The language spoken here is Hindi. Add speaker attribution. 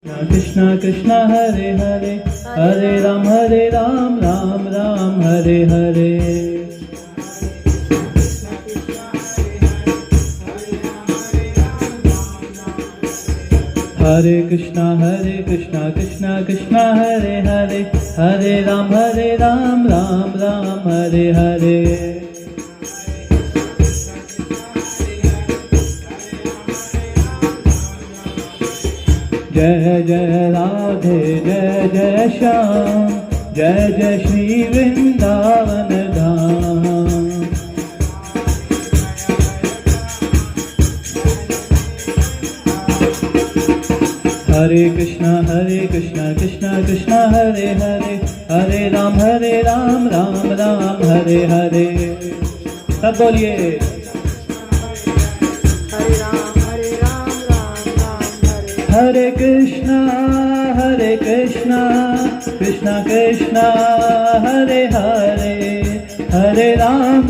Speaker 1: कृष्ण कृष्ण हरे हरे, हरे राम राम राम हरे हरे। हरे कृष्ण कृष्ण कृष्ण हरे हरे, हरे राम राम राम हरे हरे। जय जय राधे जय जय श्याम, जय जय श्री वृंदावन धाम। हरे कृष्ण कृष्ण कृष्ण हरे हरे, हरे राम राम राम हरे हरे। सब बोलिए हरे कृष्णा कृष्णा कृष्णा हरे हरे, हरे राम